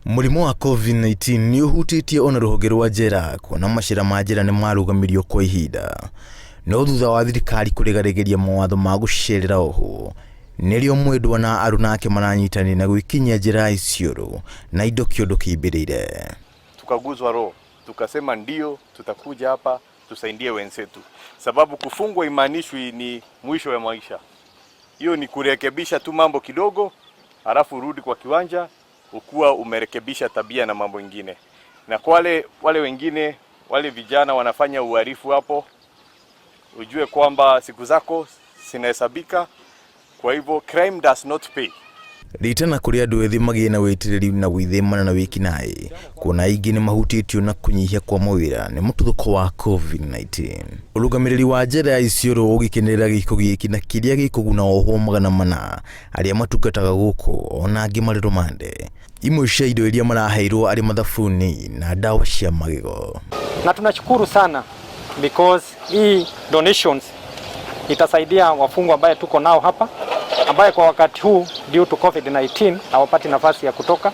Mũrimũ wa COVID-19 nĩ ũhutĩtie ona rũhonge rwa njera, kuona macira ma njera nĩ marũgamirio kwa ihinda. No thutha wa thirikari kũrĩgarĩgĩria mawatho ma gũcerera oho, nĩrĩo mwendwa na aruna ake maranyitanĩra na gwĩkinyia njĩra Isiolo na indo kĩondo kĩimbĩrĩire. Tukaguzwa roho, tukasema ndio tutakuja hapa tusaidie wenzetu, sababu kufungwa imaanishwi ni mwisho wa maisha. Hiyo ni kurekebisha tu mambo kidogo, halafu urudi kwa kiwanja ukuwa umerekebisha tabia na mambo mengine. Na kwa wale wengine, wale vijana wanafanya uhalifu hapo, ujue kwamba siku zako zinahesabika. Kwa hivyo crime does not pay. Ritana kũrĩ andũ ethĩ magĩe na wĩtirĩri na gwĩthemana na wĩkinaĩ, kuona aingĩ nĩ mahutĩtio na kũnyihia kwa mawĩra nĩ mũtuthũko wa COVID-19. Ũrũgamĩrĩri wa njera ya Isiolo ũgĩkenerera gĩko gĩkĩ na kĩrĩa gĩkũguna ohwo 400 arĩa matungataga gũkũ ona angĩ marĩ rũmande. Imwe cia indo iria maraheirwo arĩ mathabuni na ndawa cia magego. Na tunashukuru sana because hii donations itasaidia wafungwa ambaye tuko nao hapa, ambaye kwa wakati huu due to COVID-19 hawapati nafasi ya kutoka,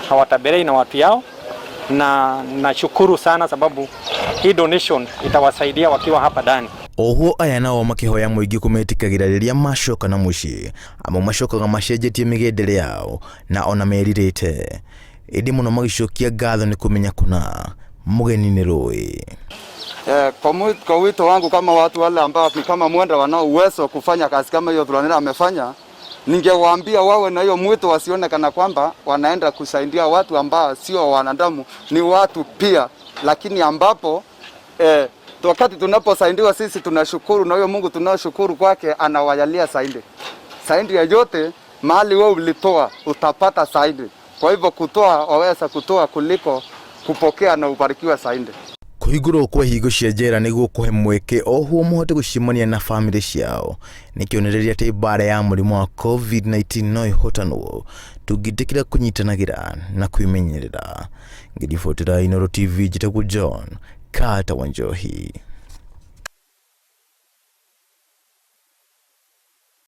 hawatabelei na watu yao, na nashukuru sana sababu hii donation itawasaidia wakiwa hapa ndani. Ohwo aya nao makihoya mũingĩ kũmetikagĩra rĩrĩa macoka na mũciĩ, amwe macokaga macenjetie mĩgendere yao na ona merirĩte. Ĩndĩ mũno magĩcokia ngatho nĩ kũmenya kuna mũgeni nĩ rũĩ. Kwa wito wangu kama watu wale ambao ni kama mwenda wanao uwezo kufanya kazi kama hiyo Thuranira amefanya, ningewaambia wawe na hiyo mwito, wasione kana kwamba wanaenda kusaidia watu ambao sio wanadamu, ni watu pia, lakini ambapo wakati tunaposaidiwa sisi tunashukuru, na huyo Mungu tunashukuru kwake anawajalia saidi yote mahali wewe ulitoa utapata saidi. Kwa hivyo kutoa waweza kutoa kuliko kupokea na ubarikiwa saidi. Kũhingũrwo kwa hingo cia njera nĩguo kũhe mweke ohwo mũhote gũcemania na famĩlĩ ciao nĩ kĩonereria atĩ mbara ya mũrimũ wa COVID-19 no ĩhotanwo tũngĩtĩkĩra kũnyitanagĩra na kwĩmenyerera. Ngĩribotera Inooro TV, njĩtagwo John Carter Wanjohi.